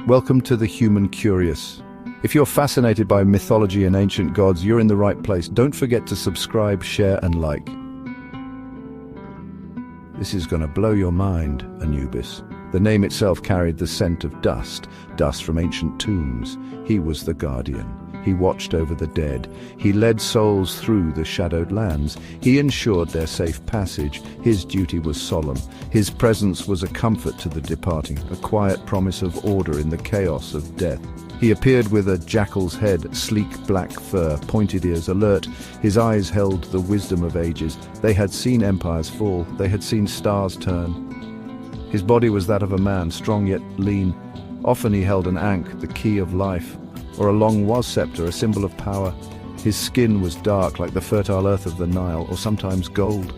Welcome to The Human Curious. If you're fascinated by mythology and ancient gods, you're in the right place. Don't forget to subscribe, share, and like. This is going to blow your mind, Anubis. The name itself carried the scent of dust from ancient tombs. He was the guardian. He watched over the dead. He led souls through the shadowed lands. He ensured their safe passage. His duty was solemn. His presence was a comfort to the departing, a quiet promise of order in the chaos of death. He appeared with a jackal's head, sleek black fur, pointed ears, alert. His eyes held the wisdom of ages. They had seen empires fall. They had seen stars turn. His body was that of a man, strong yet lean. Often he held an ankh, the key of life, or a long was scepter, a symbol of power. His skin was dark like the fertile earth of the Nile, or sometimes gold,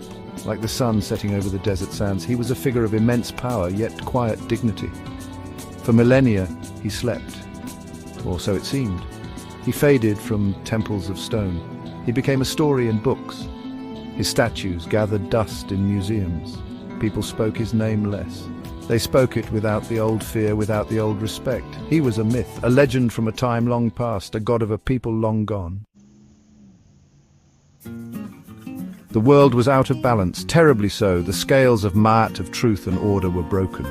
like the sun setting over the desert sands. He was a figure of immense power, yet quiet dignity. For millennia he slept, or so it seemed. He faded from temples of stone. He became a story in books. His statues gathered dust in museums. People spoke his name less. They spoke it without the old fear, without the old respect. He was a myth, a legend from a time long past, a god of a people long gone. The world was out of balance, terribly so. The scales of Ma'at, of truth and order, were broken.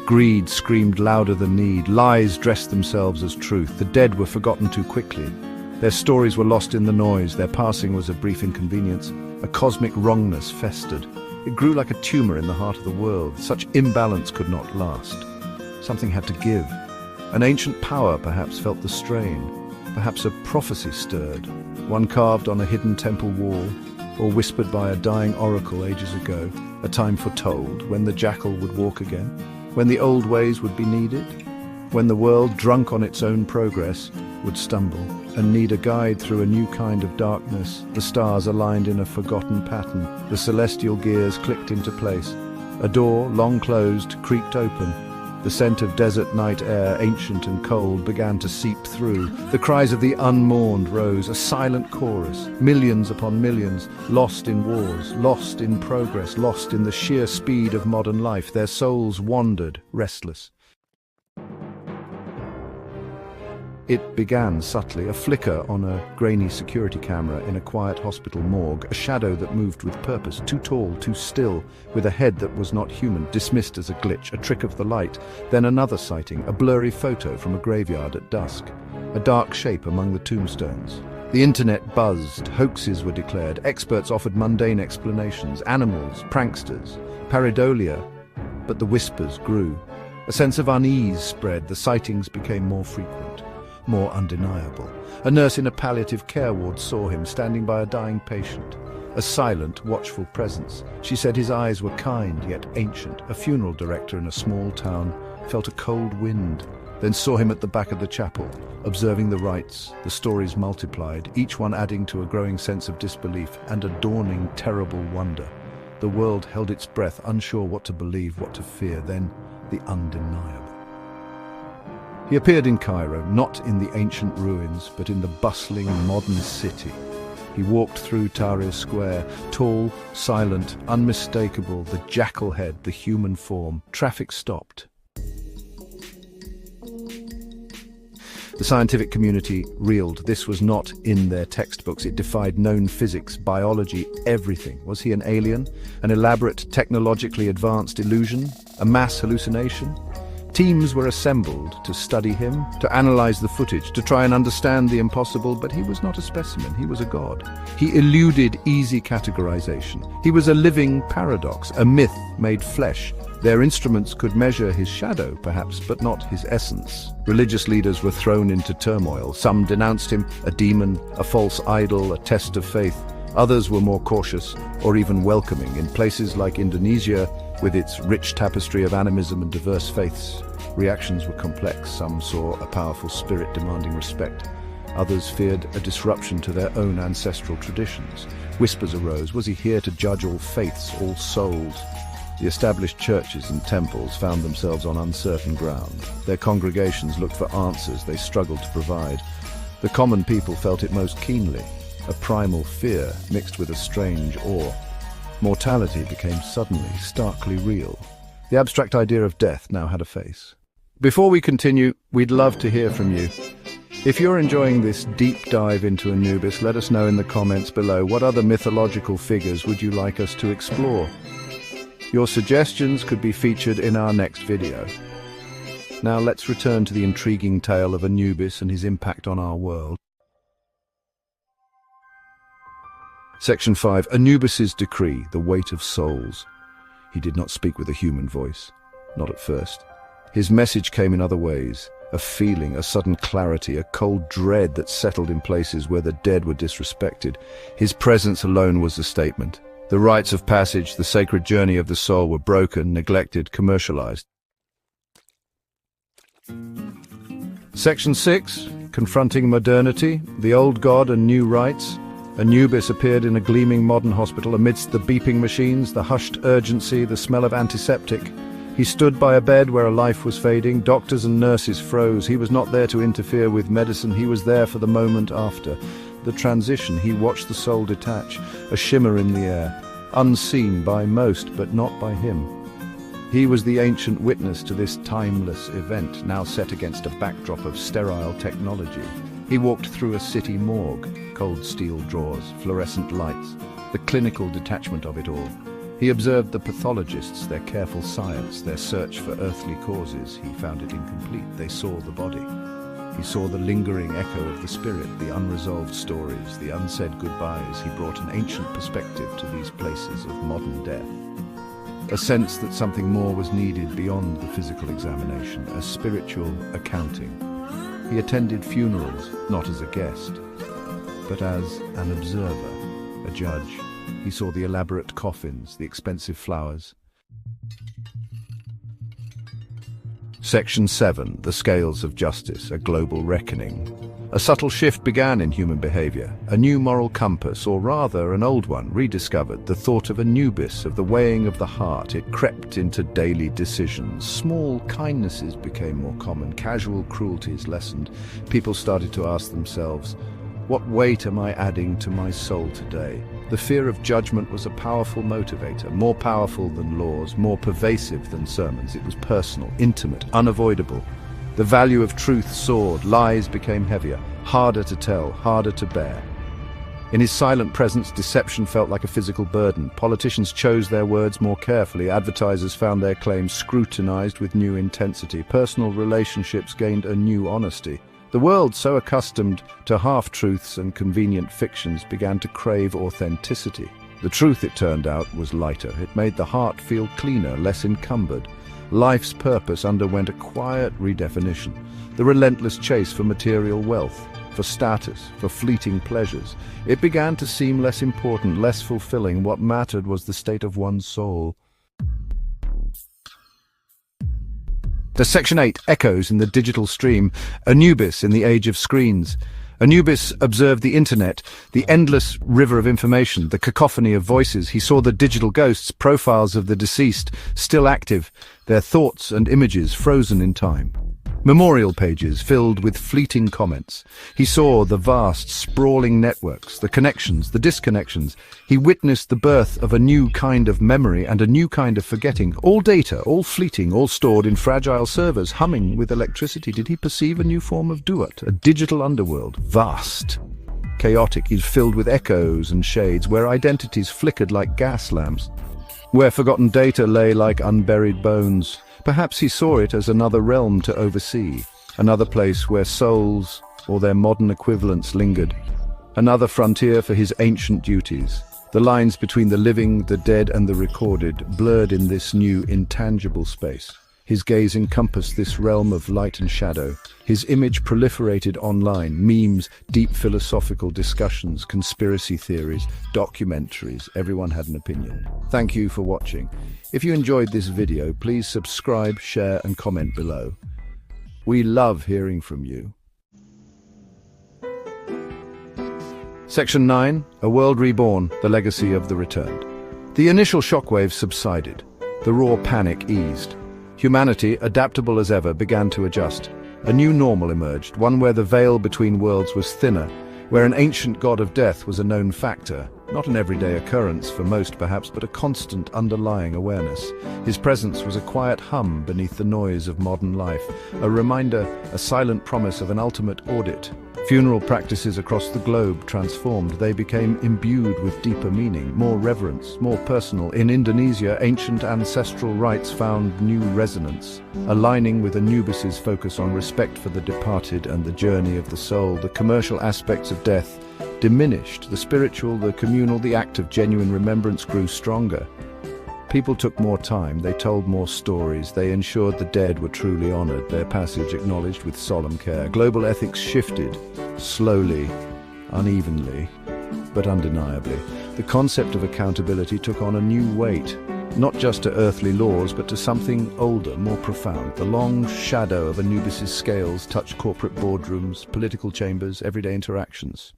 Greed screamed louder than need. Lies dressed themselves as truth. The dead were forgotten too quickly. Their stories were lost in the noise. Their passing was a brief inconvenience. A cosmic wrongness festered. It grew like a tumor in the heart of the world. Such imbalance could not last. Something had to give. An ancient power perhaps felt the strain. Perhaps a prophecy stirred, one carved on a hidden temple wall, or whispered by a dying oracle ages ago, a time foretold, when the jackal would walk again, when the old ways would be needed, when the world, drunk on its own progress, would stumble and need a guide through a new kind of darkness. The stars aligned in a forgotten pattern. The celestial gears clicked into place. A door, long closed, creaked open. The scent of desert night air, ancient and cold, began to seep through. The cries of the unmourned rose, a silent chorus. Millions upon millions, lost in wars, lost in progress, lost in the sheer speed of modern life. Their souls wandered, restless. It began subtly, a flicker on a grainy security camera in a quiet hospital morgue, a shadow that moved with purpose, too tall, too still, with a head that was not human, dismissed as a glitch, a trick of the light. Then another sighting, a blurry photo from a graveyard at dusk, a dark shape among the tombstones. The internet buzzed, hoaxes were declared, experts offered mundane explanations, animals, pranksters, pareidolia, but the whispers grew. A sense of unease spread, the sightings became more frequent, more undeniable. A nurse in a palliative care ward saw him standing by a dying patient, a silent, watchful presence. She said his eyes were kind yet ancient. A funeral director in a small town felt a cold wind, then saw him at the back of the chapel, observing the rites. The stories multiplied, each one adding to a growing sense of disbelief and a dawning, terrible wonder. The world held its breath, unsure what to believe, what to fear. Then the undeniable. He appeared in Cairo, not in the ancient ruins, but in the bustling modern city. He walked through Tahrir Square, tall, silent, unmistakable, the jackal head, the human form. Traffic stopped. The scientific community reeled. This was not in their textbooks. It defied known physics, biology, everything. Was he an alien? An elaborate, technologically advanced illusion? A mass hallucination? Teams were assembled to study him, to analyze the footage, to try and understand the impossible, but he was not a specimen, he was a god. He eluded easy categorization. He was a living paradox, a myth made flesh. Their instruments could measure his shadow, perhaps, but not his essence. Religious leaders were thrown into turmoil. Some denounced him, a demon, a false idol, a test of faith. Others were more cautious, or even welcoming. In places like Indonesia, with its rich tapestry of animism and diverse faiths, reactions were complex. Some saw a powerful spirit demanding respect. Others feared a disruption to their own ancestral traditions. Whispers arose. Was he here to judge all faiths, all souls? The established churches and temples found themselves on uncertain ground. Their congregations looked for answers they struggled to provide. The common people felt it most keenly, a primal fear mixed with a strange awe. Mortality became suddenly starkly real. The abstract idea of death now had a face. Before we continue, we'd love to hear from you. If you're enjoying this deep dive into Anubis, let us know in the comments below. What other mythological figures would you like us to explore? Your suggestions could be featured in our next video. Now let's return to the intriguing tale of Anubis and his impact on our world. Section 5. Anubis's decree, the weight of souls. He did not speak with a human voice, not at first. His message came in other ways, a feeling, a sudden clarity, a cold dread that settled in places where the dead were disrespected. His presence alone was a statement. The rites of passage, the sacred journey of the soul were broken, neglected, commercialized. Section 6. Confronting modernity, the old god and new rites. Anubis appeared in a gleaming modern hospital amidst the beeping machines, the hushed urgency, the smell of antiseptic. He stood by a bed where a life was fading. Doctors and nurses froze. He was not there to interfere with medicine. He was there for the moment after. The transition. He watched the soul detach, a shimmer in the air, unseen by most, but not by him. He was the ancient witness to this timeless event, now set against a backdrop of sterile technology. He walked through a city morgue, cold steel drawers, fluorescent lights, the clinical detachment of it all. He observed the pathologists, their careful science, their search for earthly causes. He found it incomplete. They saw the body. He saw the lingering echo of the spirit, the unresolved stories, the unsaid goodbyes. He brought an ancient perspective to these places of modern death. A sense that something more was needed beyond the physical examination, a spiritual accounting. He attended funerals, not as a guest, but as an observer, a judge. He saw the elaborate coffins, the expensive flowers. Section 7. The scales of justice, a global reckoning. A subtle shift began in human behavior. A new moral compass, or rather an old one, rediscovered. The thought of Anubis, of the weighing of the heart. It crept into daily decisions. Small kindnesses became more common. Casual cruelties lessened. People started to ask themselves, what weight am I adding to my soul today? The fear of judgment was a powerful motivator, more powerful than laws, more pervasive than sermons. It was personal, intimate, unavoidable. The value of truth soared, lies became heavier, harder to tell, harder to bear. In his silent presence, deception felt like a physical burden. Politicians chose their words more carefully. Advertisers found their claims scrutinized with new intensity. Personal relationships gained a new honesty. The world, so accustomed to half-truths and convenient fictions, began to crave authenticity. The truth, it turned out, was lighter. It made the heart feel cleaner, less encumbered. Life's purpose underwent a quiet redefinition. The relentless chase for material wealth, for status, for fleeting pleasures. It began to seem less important, less fulfilling. What mattered was the state of one's soul. The Section 8. Echoes in the digital stream. Anubis in the age of screens. Anubis observed the internet, the endless river of information, the cacophony of voices. He saw the digital ghosts, profiles of the deceased, still active, their thoughts and images frozen in time. Memorial pages filled with fleeting comments. He saw the vast, sprawling networks, the connections, the disconnections. He witnessed the birth of a new kind of memory and a new kind of forgetting. All data, all fleeting, all stored in fragile servers, humming with electricity. Did he perceive a new form of duat, a digital underworld, vast, chaotic, filled with echoes and shades, where identities flickered like gas lamps, where forgotten data lay like unburied bones? Perhaps he saw it as another realm to oversee, another place where souls or their modern equivalents lingered, another frontier for his ancient duties. The lines between the living, the dead, and the recorded blurred in this new, intangible space. His gaze encompassed this realm of light and shadow. His image proliferated online, memes, deep philosophical discussions, conspiracy theories, documentaries. Everyone had an opinion. Thank you for watching. If you enjoyed this video, please subscribe, share, and comment below. We love hearing from you. Section 9. A World Reborn, the Legacy of the Returned. The initial shockwaves subsided. The raw panic eased. Humanity, adaptable as ever, began to adjust. A new normal emerged, one where the veil between worlds was thinner, where an ancient god of death was a known factor, Not an everyday occurrence for most perhaps, but a constant underlying awareness. His presence was a quiet hum beneath the noise of modern life, a reminder, a silent promise of an ultimate audit. Funeral practices across the globe transformed. They became imbued with deeper meaning, more reverence, more personal. In Indonesia, ancient ancestral rites found new resonance, aligning with Anubis's focus on respect for the departed and the journey of the soul. The commercial aspects of death diminished. The spiritual, the communal, the act of genuine remembrance grew stronger. People took more time, they told more stories, they ensured the dead were truly honored, their passage acknowledged with solemn care. Global ethics shifted, slowly, unevenly, but undeniably. The concept of accountability took on a new weight, not just to earthly laws, but to something older, more profound. The long shadow of Anubis's scales touched corporate boardrooms, political chambers, everyday interactions.